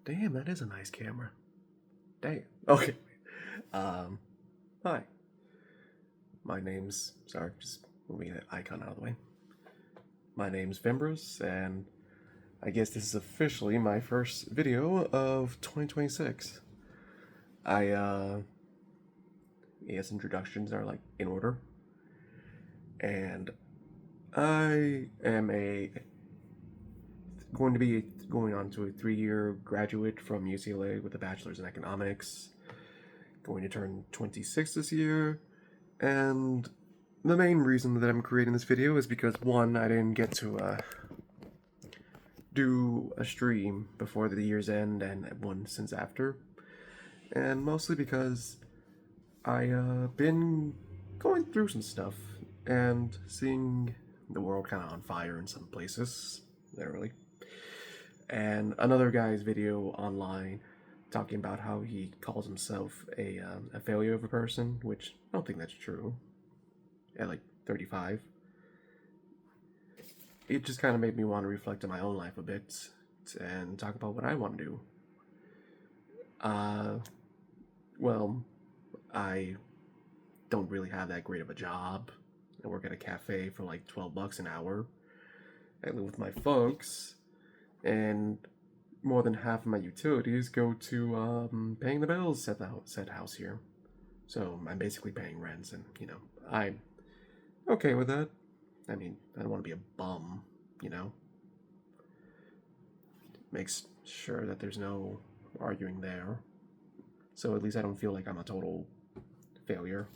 Damn, that is a nice camera. Damn. Okay. Hi. My name's sorry, just moving that icon out of the way. My name's Fimbres, and I guess this is officially my first video of 2026. I guess introductions are like in order. And I am going to be going on to a 3-year graduate from UCLA with a bachelor's in economics. Going to turn 26 this year, and the main reason that I'm creating this video is because one, I didn't get to do a stream before the year's end, and one since after, and mostly because I been going through some stuff and seeing the world kind of on fire in some places, literally. And another guy's video online talking about how he calls himself a failure of a person, which I don't think that's true. At like 35, it just kind of made me want to reflect on my own life a bit and talk about what I want to do. Well, I don't really have that great of a job. I work at a cafe for like $12 an hour. I live with my folks, and more than half of my utilities go to paying the bills at the said house here. So I'm basically paying rents, and I'm okay with that. I mean, I don't want to be a bum, Makes sure that there's no arguing there. So at least I don't feel like I'm a total failure.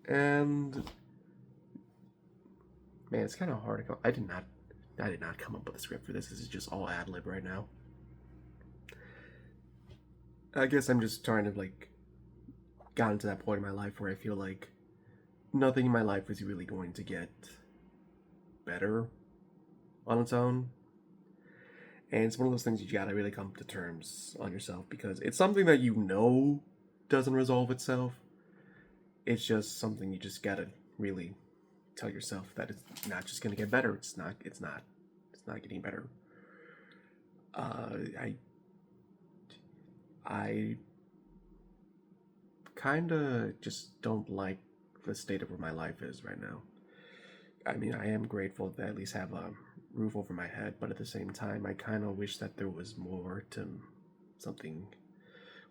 And man, it's kind of hard to come. I did not come up with a script for this. This is just all ad lib right now. I guess I'm just trying to gotten to that point in my life where I feel like nothing in my life is really going to get better on its own. And it's one of those things you gotta really come to terms on yourself, because it's something that doesn't resolve itself. It's just something you just gotta really tell yourself that it's not just gonna get better. It's not getting better. I kinda just don't like the state of where my life is right now. I mean, I am grateful that I at least have a roof over my head, but at the same time, I kind of wish that there was more to something,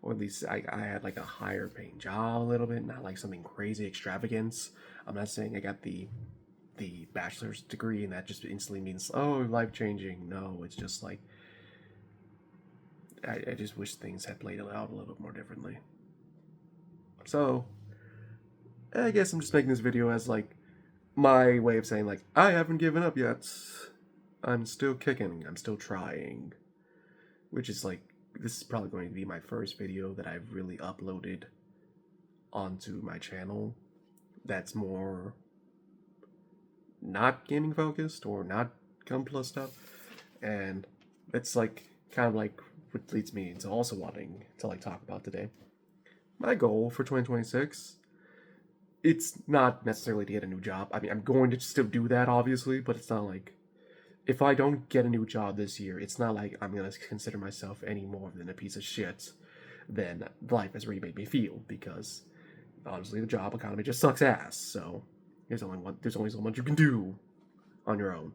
or at least I had like a higher paying job a little bit, not like something crazy extravagance. I'm not saying I got the bachelor's degree and that just instantly means, oh, life changing. No, it's just like I just wish things had played out a little bit more differently. So I guess I'm just making this video as like my way of saying like I haven't given up yet. I'm still kicking. I'm still trying. Which is like, this is probably going to be my first video that I've really uploaded onto my channel that's more not gaming focused or not Gun Plus stuff. And it's like kind of like what leads me into also wanting to like talk about today. My goal for 2026, it's not necessarily to get a new job. I mean, I'm going to still do that, obviously, but it's not like, if I don't get a new job this year, it's not like I'm going to consider myself any more than a piece of shit than life has really made me feel, because honestly, the job economy just sucks ass. So there's only so much you can do on your own,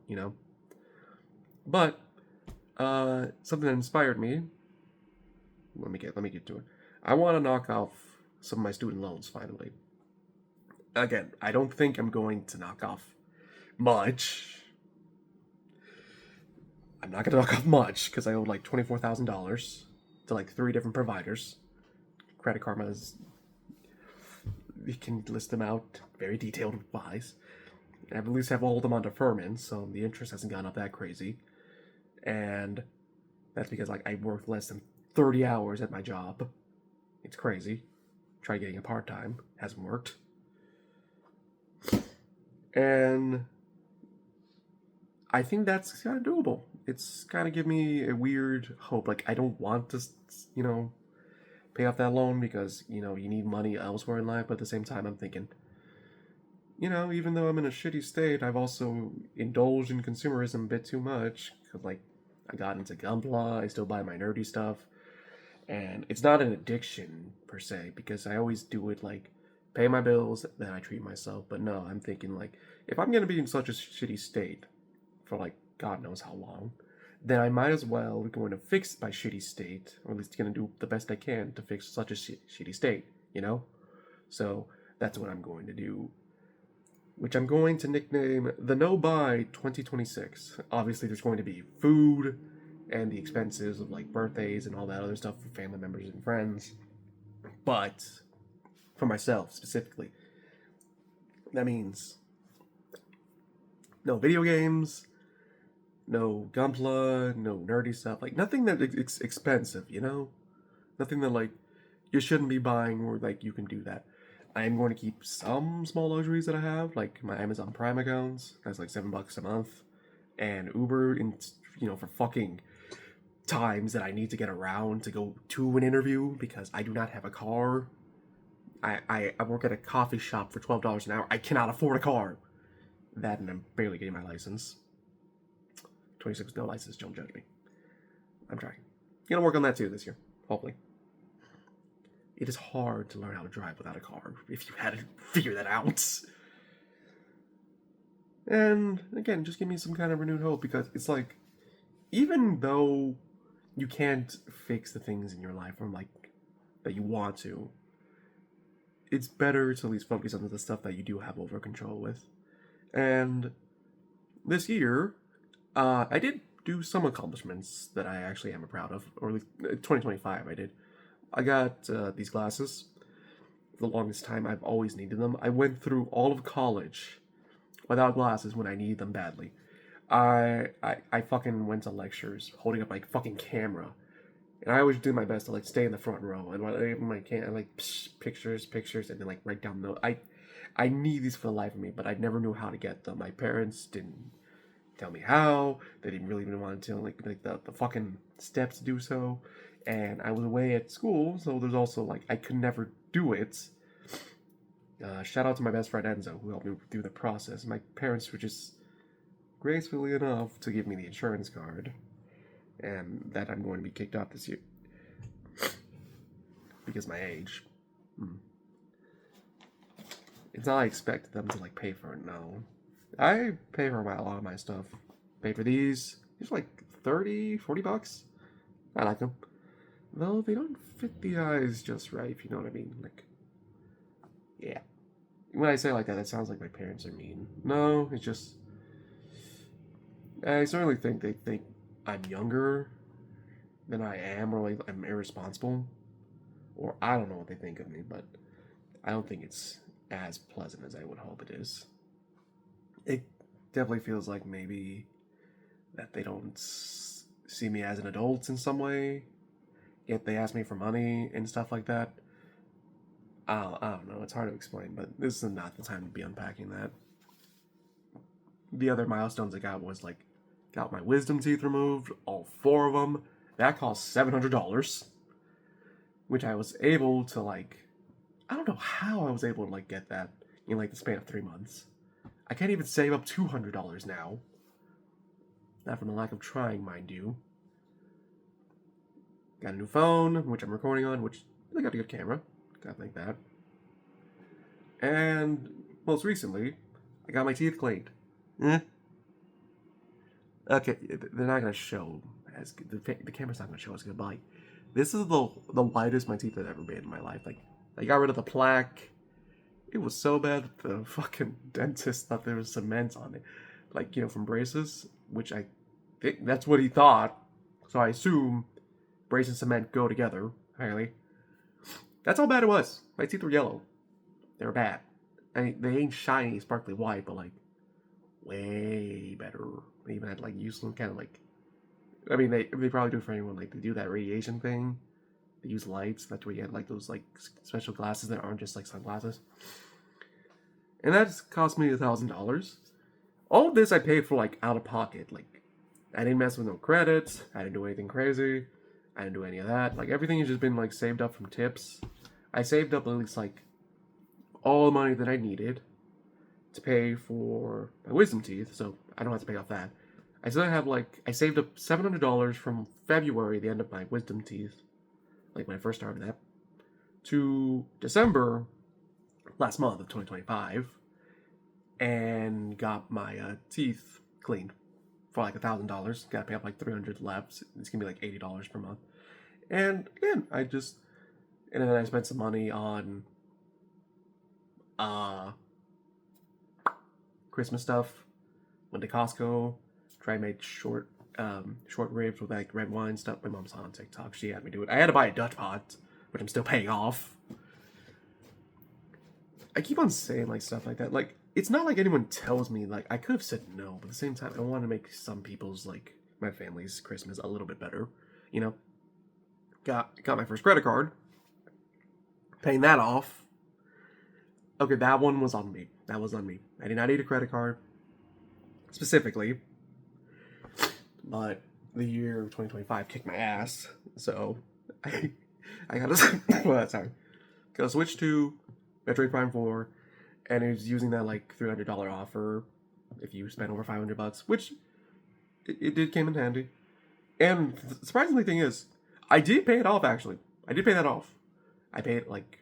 But something that inspired me. Let me get to it. I want to knock off some of my student loans finally. Again, I don't think I'm going to knock off much. I'm not gonna knock off much because I owe like $24,000 to like 3 different providers. Credit Karma's, you can list them out very detailed wise. I at least have all of them on deferment, so the interest hasn't gone up that crazy. And that's because like I worked less than 30 hours at my job. It's crazy. Try getting a part-time, hasn't worked. And I think that's kind of doable. It's kind of give me a weird hope. Like, I don't want to, pay off that loan because, you need money elsewhere in life. But at the same time, I'm thinking, even though I'm in a shitty state, I've also indulged in consumerism a bit too much. Cause, like, I got into Gunpla. I still buy my nerdy stuff. And it's not an addiction per se, because I always do it like pay my bills, then I treat myself. But no, I'm thinking like if I'm gonna be in such a shitty state for like God knows how long, then I might as well go to fix my shitty state, or at least gonna do the best I can to fix such a shitty state, you know? So that's what I'm going to do, which I'm going to nickname the No Buy 2026. Obviously, there's going to be food and the expenses of like birthdays and all that other stuff for family members and friends. But for myself specifically, that means no video games, no Gunpla, no nerdy stuff, like nothing that it's expensive, you know? Nothing that like you shouldn't be buying or like you can do that. I am going to keep some small luxuries that I have, like my Amazon Prime accounts. That's like $7 a month, and Uber, in for fucking times that I need to get around to go to an interview because I do not have a car. I work at a coffee shop for $12 an hour. I cannot afford a car. That, and I'm barely getting my license. 26, no license. Don't judge me. I'm trying. Gonna work on that too this year, hopefully. It is hard to learn how to drive without a car, if you had to figure that out. And again, just give me some kind of renewed hope, because it's like, even though you can't fix the things in your life from like that you want to, it's better to at least focus on the stuff that you do have over control with. And this year, I did do some accomplishments that I actually am proud of, or at least 2025 I did. I got these glasses. For the longest time, I've always needed them. I went through all of college without glasses when I needed them badly. I fucking went to lectures holding up my fucking camera, and I always did my best to like stay in the front row. And when I can't, I like pictures, and then like write down notes. I need these for the life of me, but I never knew how to get them. My parents didn't tell me how. They didn't really even want to tell like the fucking steps to do so. And I was away at school, so there's also like I could never do it. Shout out to my best friend Enzo, who helped me through the process. My parents were just gracefully enough to give me the insurance card, and that I'm going to be kicked off this year because my age. It's not I expected them to like pay for it. No, I pay for a lot of my stuff. Pay for these. These are like $30-$40. I like them. Though they don't fit the eyes just right, if you know what I mean. Like, yeah. When I say like that, it sounds like my parents are mean. No, it's just... I certainly think they think I'm younger than I am, or like I'm irresponsible. Or I don't know what they think of me, but I don't think it's as pleasant as I would hope it is. It definitely feels like maybe that they don't see me as an adult in some way. Yet they ask me for money and stuff like that. I don't know. It's hard to explain, but this is not the time to be unpacking that. The other milestones I got was like, got my wisdom teeth removed, all 4 of them. That cost $700, which I was able to like, I don't know how I was able to like get that in like the span of 3 months. I can't even save up $200 now. Not from the lack of trying, mind you. Got a new phone, which I'm recording on, which I got a good camera. Gotta think that. And most recently, I got my teeth cleaned. Okay, they're not gonna show as good. The camera's not gonna show as good, but like, this is the whitest my teeth have ever been in my life. Like, I got rid of the plaque. It was so bad that the fucking dentist thought there was cement on it. Like, from braces, which I think that's what he thought. So I assume brace and cement go together, apparently. That's how bad it was. My teeth were yellow. They were bad. I mean, they ain't shiny, sparkly white, but like, way better. They even had like useful kind of like, I mean, they probably do it for anyone. Like, they do that radiation thing. They use lights. That's where you get like those like special glasses that aren't just like sunglasses. And that's cost me $1,000. All of this I paid for like out of pocket. Like, I didn't mess with no credits. I didn't do anything crazy. I didn't do any of that. Like, everything has just been like saved up from tips. I saved up at least like all the money that I needed to pay for my wisdom teeth, so I don't have to pay off that. I still have like I saved up $700 from February, the end of my wisdom teeth, like when I first started that, to December last month of 2025, and got my teeth cleaned for like $1,000. Got to pay up like 300 left. It's gonna be like $80 per month. And again, and then I spent some money on Christmas stuff. Went to Costco. Tried made short ribs with like red wine stuff. My mom's on TikTok. She had me do it. I had to buy a Dutch pot, which I'm still paying off. I keep on saying like stuff like that. Like, it's not like anyone tells me, like, I could have said no, but at the same time, I want to make some people's, like, my family's Christmas a little bit better, you know? Got my first credit card, paying that off. Okay, that one was on me. That was on me. I did not need a credit card, specifically, but the year of 2025 kicked my ass, so I gotta switch to Metroid Prime 4, and it was using that like $300 offer if you spend over $500, which it did came in handy. And the surprisingly thing is, I did pay it off actually. I did pay that off. I paid like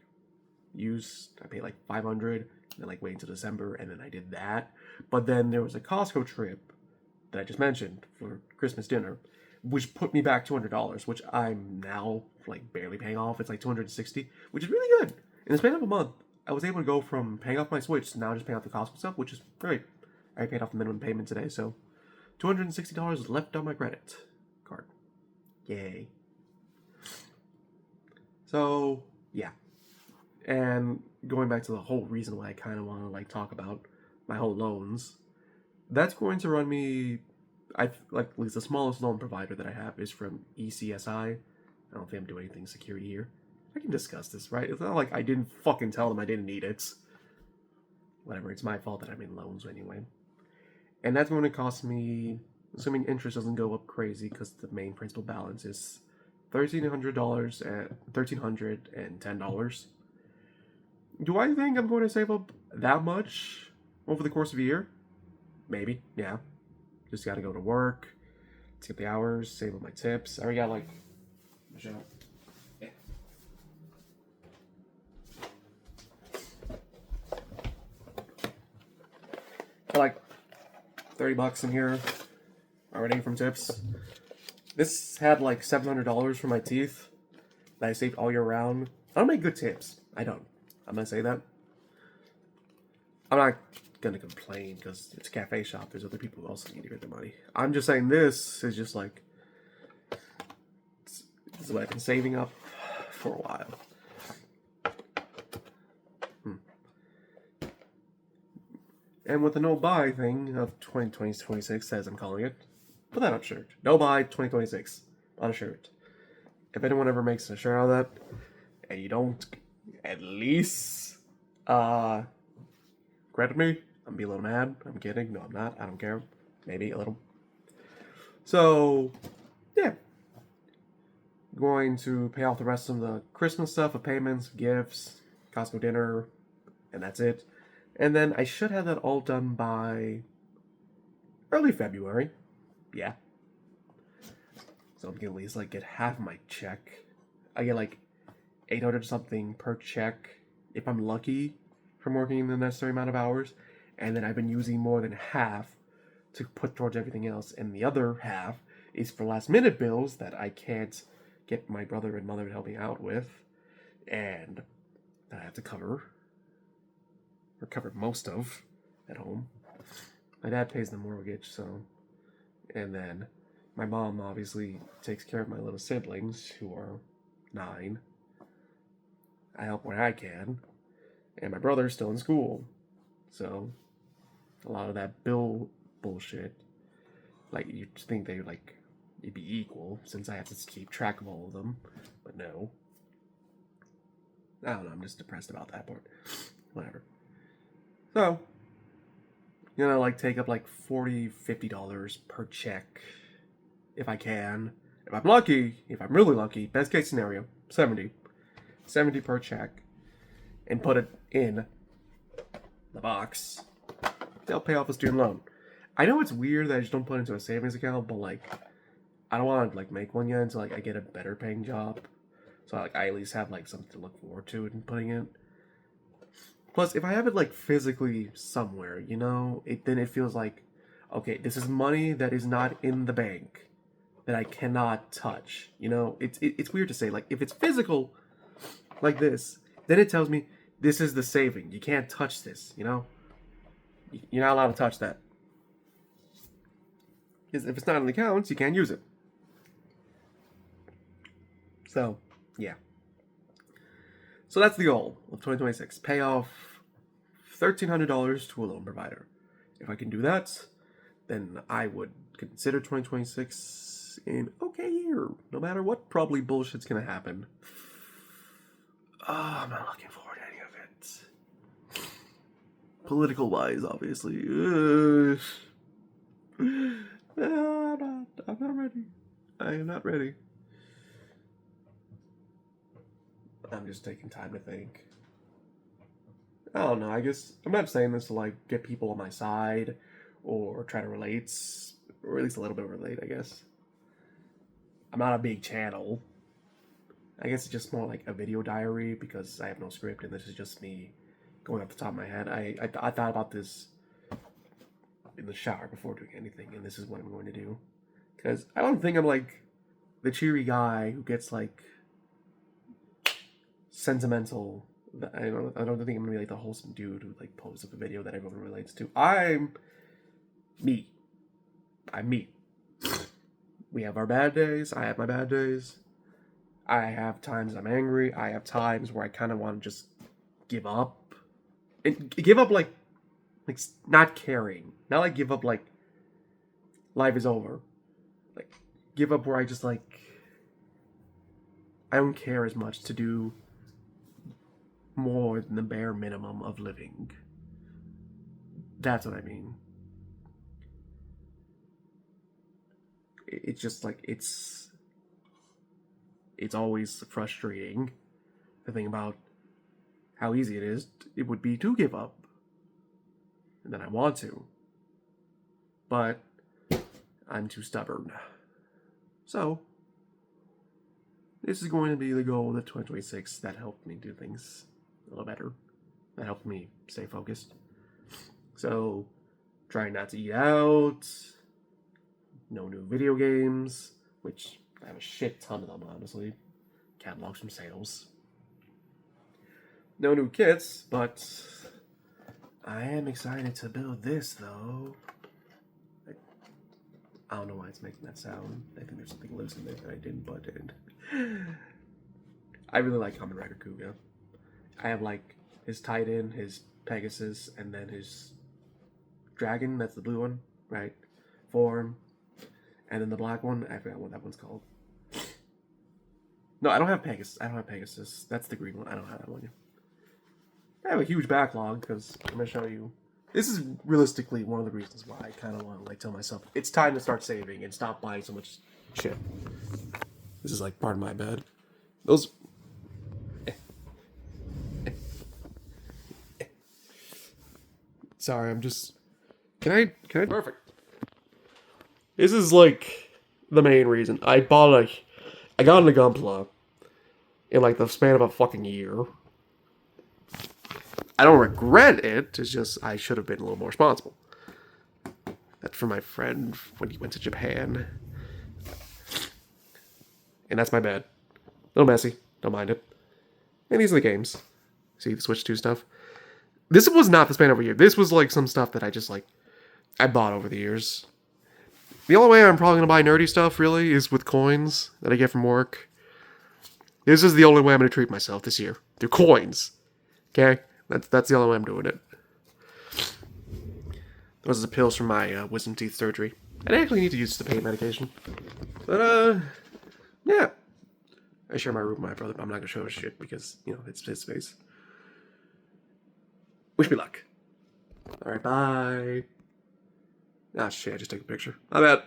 like 500, and then like wait until December, and then I did that. But then there was a Costco trip that I just mentioned for Christmas dinner, which put me back $200, which I'm now like barely paying off. It's like $260, which is really good. In the span of a month, I was able to go from paying off my Switch to now just paying off the Costco stuff, which is great. I paid off the minimum payment today, so $260 left on my credit card. Yay. So, yeah. And going back to the whole reason why I kind of want to like talk about my whole loans, that's going to run me, at least the smallest loan provider that I have is from ECSI. I don't think I'm doing anything security here. I can discuss this, right? It's not like I didn't fucking tell them I didn't need it. Whatever, it's my fault that I'm in loans anyway. And that's going to cost me, assuming interest doesn't go up crazy, because the main principal balance is $1,310. Do I think I'm going to save up that much over the course of a year? Maybe, yeah. Just got to go to work, skip the hours, save up my tips. I already got like, Michelle. Like $30 in here already from tips. This had like $700 for my teeth that I saved all year round. I don't make good tips. I don't. I'm gonna say that. I'm not gonna complain because it's a cafe shop. There's other people who also need to get their money. I'm just saying this is just like, this is what I've been saving up for a while. And with the no buy thing of 2026, as I'm calling it, put that on a shirt. No buy 2026 on a shirt. If anyone ever makes a shirt out of that, and you don't at least credit me, I'm gonna be a little mad. I'm kidding. No, I'm not. I don't care. Maybe a little. So, yeah. Going to pay off the rest of the Christmas stuff of payments, gifts, Costco dinner, and that's it. And then I should have that all done by early February. Yeah. So I'm gonna at least like get half my check. I get like 800 something per check if I'm lucky from working the necessary amount of hours. And then I've been using more than half to put towards everything else. And the other half is for last minute bills that I can't get my brother and mother to help me out with. And that I have to cover most of at home. My dad pays the mortgage, so, and then my mom obviously takes care of my little siblings who are 9. I help where I can, and my brother's still in school, so a lot of that bill bullshit, like you'd think they like it'd be equal since I have to keep track of all of them, but no. I don't know. I'm just depressed about that part. Whatever. So, like take up like $40, $50 per check if I can. If I'm lucky, if I'm really lucky, best case scenario, 70 per check, and put it in the box. They'll pay off a student loan. I know it's weird that I just don't put it into a savings account, but like I don't want to like make one yet until like I get a better paying job. So like I at least have like something to look forward to in putting it. Plus, if I have it like physically somewhere, you know, then it feels like, okay, this is money that is not in the bank that I cannot touch. You know, it's weird to say, like, if it's physical like this, then it tells me this is the saving. You can't touch this. You know, you're not allowed to touch that. Because if it's not in the accounts, you can't use it. So, yeah. So that's the goal of 2026. Pay off $1,300 to a loan provider. If I can do that, then I would consider 2026 an okay year, no matter what probably bullshit's gonna happen. I'm not looking forward to any of it. Political wise, obviously. I'm not ready. I am not ready. I'm just taking time to think. I don't know. I guess I'm not saying this to like get people on my side or try to relate, or at least a little bit relate, I guess. I'm not a big channel. I guess it's just more like a video diary because I have no script and this is just me going off the top of my head. I thought about this in the shower before doing anything, and this is what I'm going to do. Because I don't think I'm like the cheery guy who gets like sentimental. I don't think I'm gonna be like the wholesome dude who like posts up a video that everyone relates to. I'm me. I'm me. We have our bad days. I have my bad days. I have times I'm angry. I have times where I kind of want to just give up. And give up like not caring. Not like give up like life is over. Like give up where I just like I don't care as much to do more than the bare minimum of living. That's what I mean. It's just like it's always frustrating to think about how easy it would be to give up. And then I want to. But I'm too stubborn. So this is going to be the goal of 2026 that helped me do things a little better. That helped me stay focused. So trying not to eat out, no new video games, which I have a shit ton of them, honestly. Catalogs from sales. No new kits, but I am excited to build this, though. I don't know why it's making that sound. I think there's something loose in there that I didn't put in. I really like Kamen Rider Kuga. I have, like, his Titan, his Pegasus, and then his Dragon, that's the blue one, right? Form. And then the black one, I forgot what that one's called. No, I don't have Pegasus. That's the green one. I don't have that one yet. I have a huge backlog because I'm gonna show you. This is realistically one of the reasons why I kind of want to like tell myself it's time to start saving and stop buying so much shit. This is like part of my bed. Those. Sorry, I'm just. Can I? Perfect. This is like the main reason I got into Gunpla in like the span of a fucking year. I don't regret it. It's just I should have been a little more responsible. That's for my friend when he went to Japan. And that's my bad. A little messy. Don't mind it. And these are the games. See the Switch 2 stuff? This was not the span of a year. This was like some stuff that I just like I bought over the years. The only way I'm probably going to buy nerdy stuff, really, is with coins that I get from work. This is the only way I'm going to treat myself this year. Through coins. Okay? That's the only way I'm doing it. Those are the pills from my wisdom teeth surgery. I actually need to use the pain medication. But, yeah. I share my room with my brother, but I'm not going to show his shit because, you know, it's his space. Wish me luck. Alright, bye. Ah, shit, I just took a picture. My bad.